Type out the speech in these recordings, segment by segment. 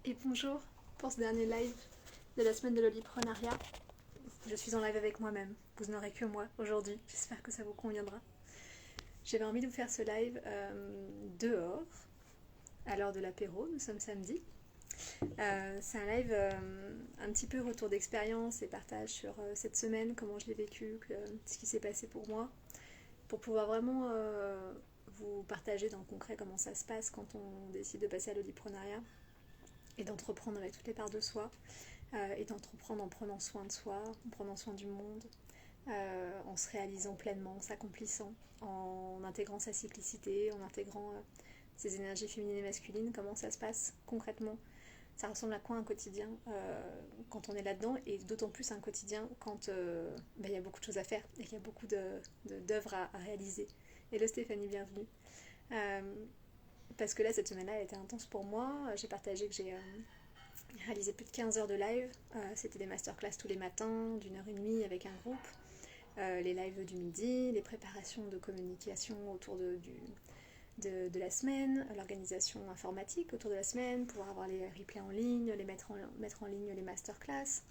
Et bonjour pour ce dernier live de la semaine de l'Oliprenariat. Je suis en live avec moi-même, vous n'aurez que moi aujourd'hui, j'espère que ça vous conviendra. J'avais envie de vous faire ce live dehors, à l'heure de l'apéro, nous sommes samedi. C'est un live un petit peu retour d'expérience et partage sur cette semaine, comment je l'ai vécu, ce qui s'est passé pour moi, pour pouvoir vraiment vous partager dans le concret comment ça se passe quand on décide de passer à l'Oliprenariat et d'entreprendre avec toutes les parts de soi, et d'entreprendre en prenant soin de soi, en prenant soin du monde, en se réalisant pleinement, en s'accomplissant, en intégrant sa cyclicité, en intégrant ses énergies féminines et masculines, comment ça se passe concrètement. Ça ressemble à quoi un quotidien quand on est là-dedans, et d'autant plus un quotidien quand il y a beaucoup de choses à faire et qu'il y a beaucoup d'œuvres à réaliser. Hello Stéphanie, bienvenue. Euh, Parce que là, cette semaine-là, elle était intense pour moi. J'ai partagé que j'ai réalisé plus de 15 heures de live. C'était des masterclass tous les matins, d'1 heure et demie avec un groupe. Les lives du midi, les préparations de communication autour de la semaine, l'organisation informatique autour de la semaine, pouvoir avoir les replays en ligne, mettre en ligne les masterclass.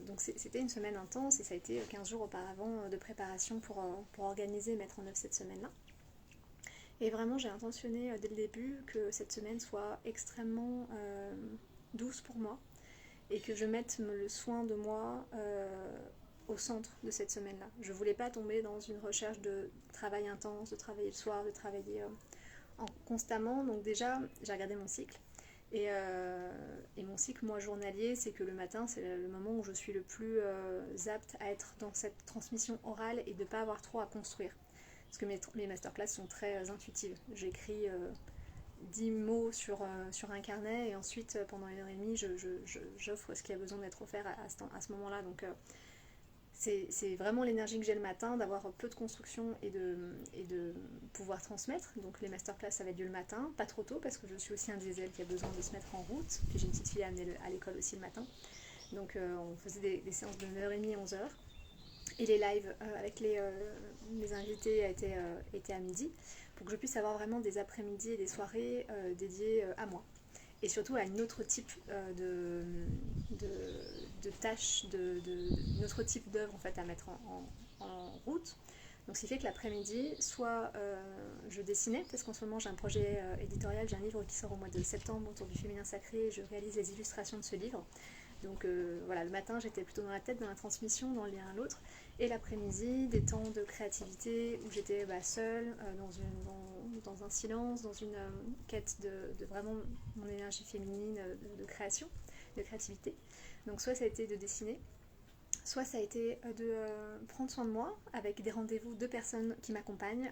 Donc c'était une semaine intense et ça a été 15 jours auparavant de préparation pour organiser et mettre en œuvre cette semaine-là. Et vraiment, j'ai intentionné dès le début que cette semaine soit extrêmement douce pour moi et que je mette le soin de moi au centre de cette semaine-là. Je voulais pas tomber dans une recherche de travail intense, de travailler le soir, de travailler constamment. Donc déjà, j'ai regardé mon cycle. Et mon cycle, moi, journalier, c'est que le matin, c'est le moment où je suis le plus apte à être dans cette transmission orale et de ne pas avoir trop à construire. Parce que mes masterclass sont très intuitives. J'écris 10 mots sur un carnet et ensuite, pendant 1 heure et demie, j'offre ce qui a besoin d'être offert à ce moment-là. Donc, c'est vraiment l'énergie que j'ai le matin, d'avoir peu de construction et de pouvoir transmettre. Donc les masterclass, ça va être lieu le matin, pas trop tôt, parce que je suis aussi un diesel qui a besoin de se mettre en route. Puis j'ai une petite fille à amener à l'école aussi le matin. Donc on faisait des séances de 9h30 à 11h. Et les lives avec les invités étaient à midi, pour que je puisse avoir vraiment des après-midi et des soirées dédiées à moi. Et surtout à un autre type de tâches, notre type d'œuvre en fait, à mettre en route. Donc ce qui fait que l'après-midi, soit je dessinais, parce qu'en ce moment j'ai un projet éditorial, j'ai un livre qui sort au mois de septembre autour du féminin sacré, et je réalise les illustrations de ce livre. Donc voilà, le matin j'étais plutôt dans la tête, dans la transmission, dans le lien à l'autre. Et l'après-midi, des temps de créativité où j'étais seule, dans un silence, dans une quête de vraiment mon énergie féminine de création, de créativité. Donc soit ça a été de dessiner, soit ça a été de prendre soin de moi avec des rendez-vous de personnes qui m'accompagnent,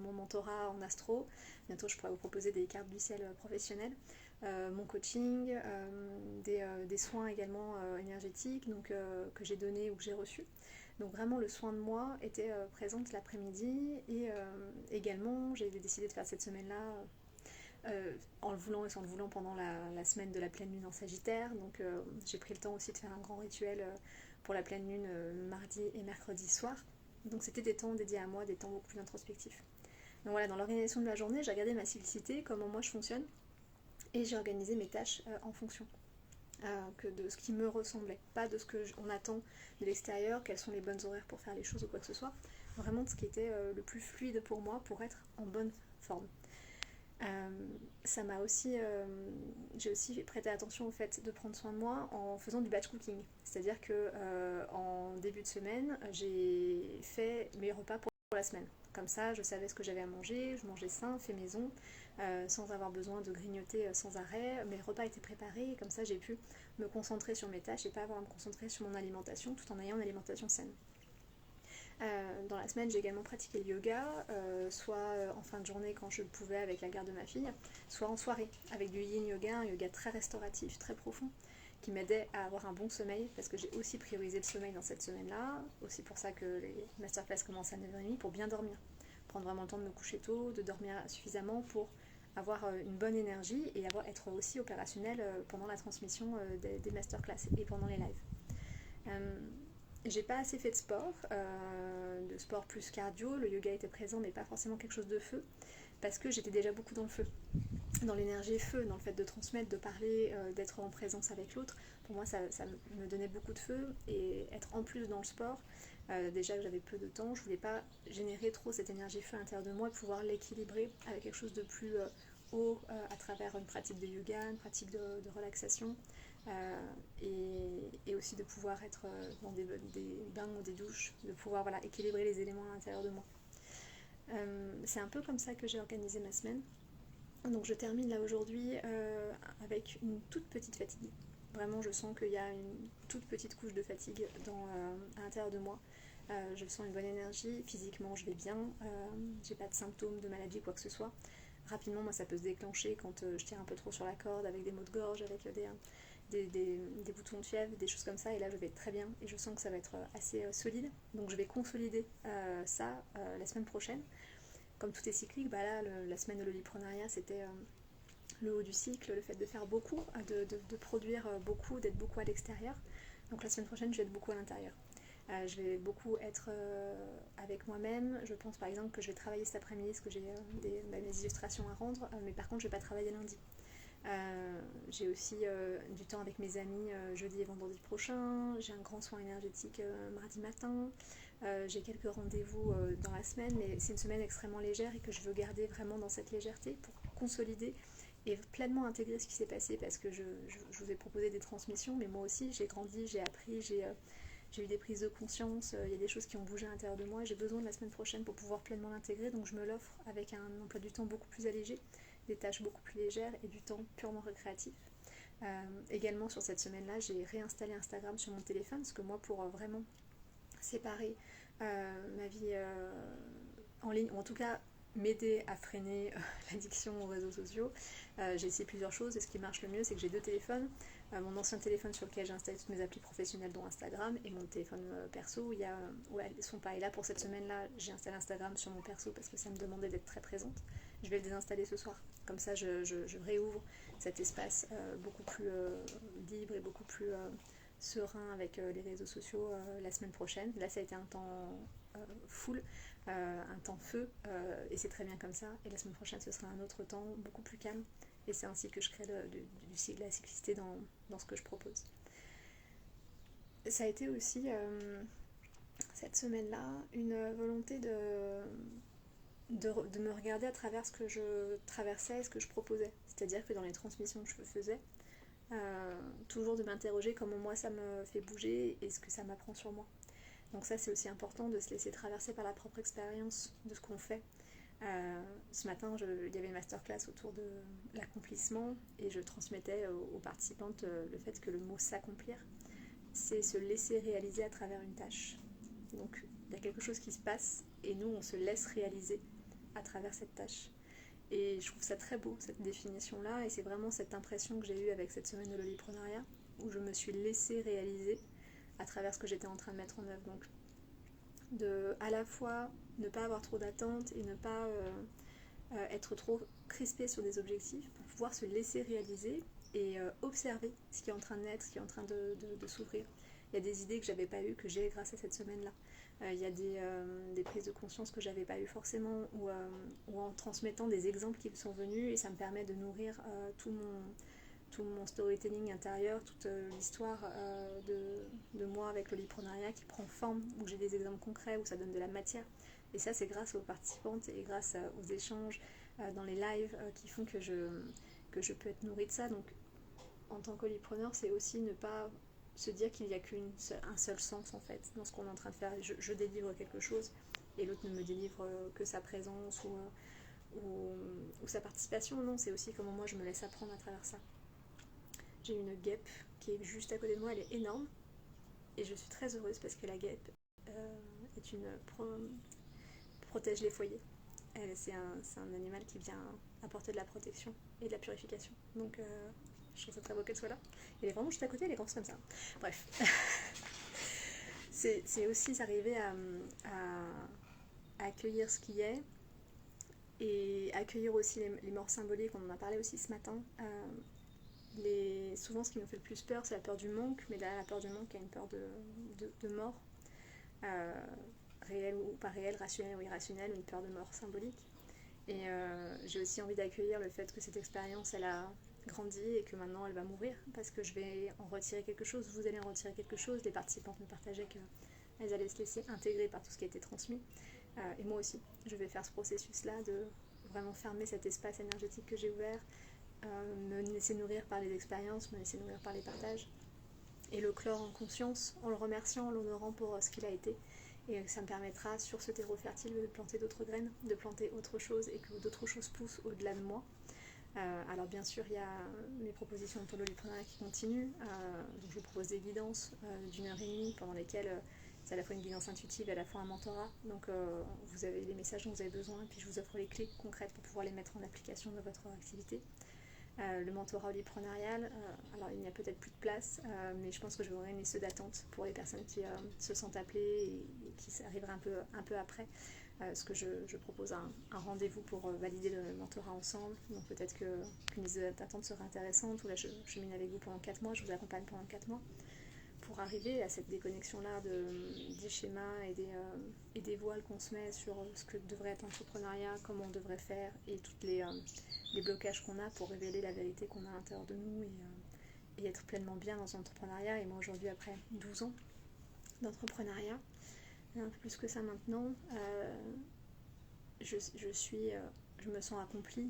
mon mentorat en astro, bientôt je pourrai vous proposer des cartes du ciel professionnelles, mon coaching, des soins également énergétiques donc, que j'ai donnés ou que j'ai reçus. Donc vraiment le soin de moi était présente l'après-midi et également j'ai décidé de faire cette semaine-là en le voulant et sans le voulant pendant la semaine de la pleine lune en Sagittaire. Donc j'ai pris le temps aussi de faire un grand rituel pour la pleine lune mardi et mercredi soir. Donc c'était des temps dédiés à moi, des temps beaucoup plus introspectifs. Donc voilà, dans l'organisation de la journée, j'ai regardé ma cyclicité, comment moi je fonctionne, et j'ai organisé mes tâches en fonction que de ce qui me ressemblait, pas de ce qu'on attend de l'extérieur, quels sont les bonnes horaires pour faire les choses ou quoi que ce soit, vraiment de ce qui était le plus fluide pour moi pour être en bonne forme. Ça m'a aussi, j'ai aussi prêté attention au fait de prendre soin de moi en faisant du batch cooking, c'est-à-dire que en début de semaine, j'ai fait mes repas pour la semaine. Comme ça, je savais ce que j'avais à manger, je mangeais sain, fait maison, sans avoir besoin de grignoter sans arrêt. Mes repas étaient préparés et comme ça, j'ai pu me concentrer sur mes tâches et pas avoir à me concentrer sur mon alimentation tout en ayant une alimentation saine. Dans la semaine, j'ai également pratiqué le yoga, soit en fin de journée quand je le pouvais avec la garde de ma fille, soit en soirée avec du yin yoga, un yoga très restauratif, très profond, qui m'aidait à avoir un bon sommeil, parce que j'ai aussi priorisé le sommeil dans cette semaine-là, aussi pour ça que les masterclass commencent à 9h30, pour bien dormir, prendre vraiment le temps de me coucher tôt, de dormir suffisamment pour avoir une bonne énergie et être aussi opérationnel pendant la transmission des masterclass et pendant les lives. J'ai pas assez fait de sport plus cardio, le yoga était présent mais pas forcément quelque chose de feu, parce que j'étais déjà beaucoup dans le feu. dans l'énergie feu, dans le fait de transmettre, de parler, d'être en présence avec l'autre. Pour moi, ça me donnait beaucoup de feu, et être en plus dans le sport, déjà que j'avais peu de temps, je voulais pas générer trop cette énergie feu à l'intérieur de moi et pouvoir l'équilibrer avec quelque chose de plus haut à travers une pratique de yoga, une pratique de relaxation, et aussi de pouvoir être dans des bains ou des douches, de pouvoir voilà, équilibrer les éléments à l'intérieur de moi. C'est un peu comme ça que j'ai organisé ma semaine. Donc je termine là aujourd'hui avec une toute petite fatigue. Vraiment, je sens qu'il y a une toute petite couche de fatigue à l'intérieur de moi. Je sens une bonne énergie, physiquement je vais bien, j'ai pas de symptômes de maladie, quoi que ce soit. Rapidement, moi ça peut se déclencher quand je tire un peu trop sur la corde, avec des maux de gorge, avec des boutons de fièvre, des choses comme ça, et là je vais très bien et je sens que ça va être assez solide. Donc je vais consolider ça la semaine prochaine. Comme tout est cyclique, bah là la semaine de l'oliprenariat c'était le haut du cycle, le fait de faire beaucoup, de produire beaucoup, d'être beaucoup à l'extérieur. Donc la semaine prochaine je vais être beaucoup à l'intérieur. Je vais beaucoup être avec moi-même. Je pense par exemple que je vais travailler cet après-midi parce que j'ai mes illustrations à rendre, mais par contre je ne vais pas travailler lundi. J'ai aussi du temps avec mes amis jeudi et vendredi prochain. J'ai un grand soin énergétique mardi matin. J'ai quelques rendez-vous dans la semaine, mais c'est une semaine extrêmement légère et que je veux garder vraiment dans cette légèreté pour consolider et pleinement intégrer ce qui s'est passé, parce que je vous ai proposé des transmissions, mais moi aussi j'ai grandi, j'ai appris, j'ai eu des prises de conscience, il y a des choses qui ont bougé à l'intérieur de moi, j'ai besoin de la semaine prochaine pour pouvoir pleinement l'intégrer, donc je me l'offre avec un emploi du temps beaucoup plus allégé, des tâches beaucoup plus légères et du temps purement récréatif. Également sur cette semaine-là, j'ai réinstallé Instagram sur mon téléphone, parce que moi pour vraiment séparer ma vie en ligne, ou en tout cas m'aider à freiner l'addiction aux réseaux sociaux, j'ai essayé plusieurs choses, et ce qui marche le mieux c'est que j'ai deux téléphones. Mon ancien téléphone sur lequel j'ai installé toutes mes applis professionnelles dont Instagram, et mon téléphone perso où elles sont pas. Et là pour cette semaine là j'ai installé Instagram sur mon perso parce que ça me demandait d'être très présente. Je vais le désinstaller ce soir, comme ça je réouvre cet espace beaucoup plus libre et beaucoup plus serein avec les réseaux sociaux la semaine prochaine. Là ça a été un temps full, un temps feu, et c'est très bien comme ça, et la semaine prochaine ce sera un autre temps beaucoup plus calme, et c'est ainsi que je crée la cyclicité dans ce que je propose. Ça a été aussi cette semaine-là une volonté de me regarder à travers ce que je traversais et ce que je proposais, c'est-à-dire que dans les transmissions que je faisais, toujours de m'interroger comment moi ça me fait bouger et ce que ça m'apprend sur moi. Donc ça c'est aussi important, de se laisser traverser par la propre expérience de ce qu'on fait. Ce matin il y avait une masterclass autour de l'accomplissement, et je transmettais aux participantes le fait que le mot s'accomplir, c'est se laisser réaliser à travers une tâche. Donc il y a quelque chose qui se passe et nous on se laisse réaliser à travers cette tâche. Et je trouve ça très beau cette définition là, et c'est vraiment cette impression que j'ai eue avec cette semaine de l'oliprenariat, où je me suis laissée réaliser à travers ce que j'étais en train de mettre en œuvre. Donc de à la fois ne pas avoir trop d'attentes et ne pas être trop crispé sur des objectifs, pour pouvoir se laisser réaliser et observer ce qui est en train de naître, ce qui est en train de s'ouvrir. Il y a des idées que j'avais pas eues, que j'ai grâce à cette semaine-là. Il y a des prises de conscience que j'avais pas eues forcément, ou en transmettant des exemples qui me sont venus, et ça me permet de nourrir tout mon storytelling intérieur, toute l'histoire de moi avec l'oliprenariat qui prend forme, où j'ai des exemples concrets, où ça donne de la matière. Et ça c'est grâce aux participantes et grâce aux échanges dans les lives qui font que je peux être nourrie de ça. Donc en tant qu'olipreneur, c'est aussi ne pas se dire qu'il n'y a qu'un seul sens en fait dans ce qu'on est en train de faire. Je délivre quelque chose et l'autre ne me délivre que sa présence ou sa participation. Non, c'est aussi comment moi je me laisse apprendre à travers ça. J'ai une guêpe qui est juste à côté de moi, elle est énorme, et je suis très heureuse parce que la guêpe protège les foyers. C'est un animal qui vient apporter de la protection et de la purification. Donc je trouve ça très beau qu'elle soit là. Elle est vraiment juste à côté, elle est grosse comme ça. Bref. c'est aussi s'arriver à accueillir ce qui est, et accueillir aussi les morts symboliques. On en a parlé aussi ce matin. Souvent ce qui nous fait le plus peur c'est la peur du manque, mais derrière la peur du manque il y a une peur de mort, réelle ou pas réelle, rationnelle ou irrationnelle, une peur de mort symbolique. Et j'ai aussi envie d'accueillir le fait que cette expérience, elle a grandi et que maintenant elle va mourir, parce que je vais en retirer quelque chose, vous allez en retirer quelque chose, les participantes me partageaient qu'elles allaient se laisser intégrer par tout ce qui a été transmis. Et moi aussi, je vais faire ce processus-là de vraiment fermer cet espace énergétique que j'ai ouvert, me laisser nourrir par les expériences, me laisser nourrir par les partages, et le clore en conscience, en le remerciant, en l'honorant pour ce qu'il a été. Et ça me permettra, sur ce terreau fertile, de planter d'autres graines, de planter autre chose, et que d'autres choses poussent au-delà de moi. Alors bien sûr, il y a mes propositions autour de l'entrepreneuriat qui continuent. Donc je vous propose des guidances d'1 heure et demie pendant lesquelles c'est à la fois une guidance intuitive et à la fois un mentorat. Donc vous avez les messages dont vous avez besoin, et puis je vous offre les clés concrètes pour pouvoir les mettre en application dans votre activité. Le mentorat oliprenarial, alors il n'y a peut-être plus de place, mais je pense que je vais avoir une liste d'attente pour les personnes qui se sentent appelées et qui arriveraient un peu après. Parce que je propose un rendez-vous pour valider le mentorat ensemble. Donc peut-être qu'une liste d'attente serait intéressante, ou là je chemine avec vous pendant 4 mois, je vous accompagne pendant 4 mois pour arriver à cette déconnexion-là des schémas et des voiles qu'on se met sur ce que devrait être l'entrepreneuriat, comment on devrait faire, et tous les blocages qu'on a pour révéler la vérité qu'on a à l'intérieur de nous et être pleinement bien dans l'entrepreneuriat. Et moi aujourd'hui, après 12 ans d'entrepreneuriat, un peu plus que ça maintenant, je me sens accomplie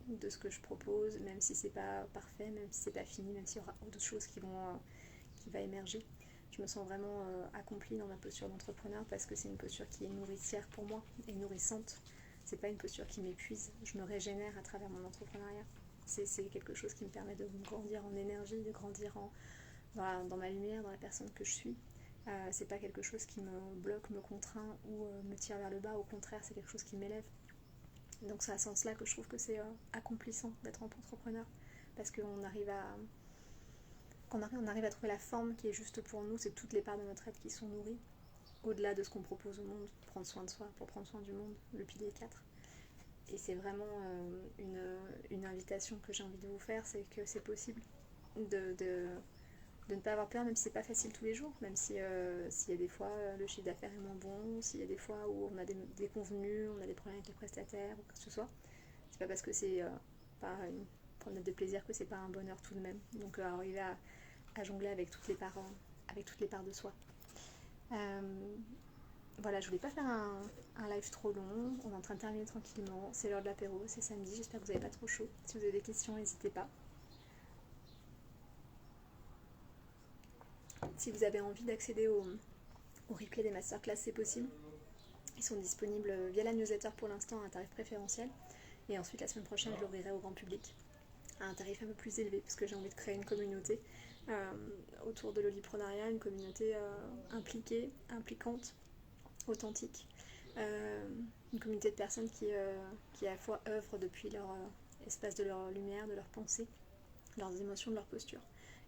de ce que je propose, même si c'est pas parfait, même si c'est pas fini, même s'il y aura d'autres choses qui va émerger. Je me sens vraiment accomplie dans ma posture d'entrepreneur, parce que c'est une posture qui est nourricière pour moi et nourrissante. C'est pas une posture qui m'épuise, je me régénère à travers mon entrepreneuriat. C'est quelque chose qui me permet de grandir en énergie, de grandir dans ma lumière, dans la personne que je suis. C'est pas quelque chose qui me bloque, me contraint ou me tire vers le bas, au contraire, c'est quelque chose qui m'élève. Donc c'est à ce sens-là que je trouve que c'est accomplissant d'être entrepreneur, parce qu'on arrive à trouver la forme qui est juste pour nous. C'est toutes les parts de notre être qui sont nourries, au-delà de ce qu'on propose au monde, prendre soin de soi pour prendre soin du monde, le pilier 4. Et c'est vraiment une invitation que j'ai envie de vous faire, c'est que c'est possible de ne pas avoir peur, même si c'est pas facile tous les jours, même s'il y a des fois le chiffre d'affaires est moins bon, s'il y a des fois où on a des déconvenus, on a des problèmes avec les prestataires ou quoi que ce soit. C'est pas parce que c'est pas une promenade de plaisir que c'est pas un bonheur tout de même. Donc arriver à jongler avec toutes les parts de soi. Voilà, je voulais pas faire un live trop long, on est en train de terminer tranquillement, c'est l'heure de l'apéro, c'est samedi, j'espère que vous n'avez pas trop chaud. Si vous avez des questions, n'hésitez pas. Si vous avez envie d'accéder au replay des masterclass, c'est possible. Ils sont disponibles via la newsletter pour l'instant à un tarif préférentiel. Et ensuite, la semaine prochaine, je l'ouvrirai au grand public à un tarif un peu plus élevé, parce que j'ai envie de créer une communauté autour de l'oliprenariat, une communauté impliquée, impliquante, authentique. Une communauté de personnes qui à la fois œuvrent depuis leur espace de leur lumière, de leur pensée, leurs émotions, de leur posture,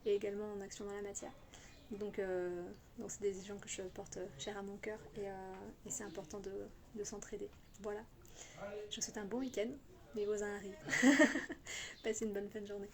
et également en action dans la matière. Donc c'est des gens que je porte cher à mon cœur, et c'est important de s'entraider. Voilà. Je vous souhaite un bon week-end. Les voisins arrivent. Passez une bonne fin de journée.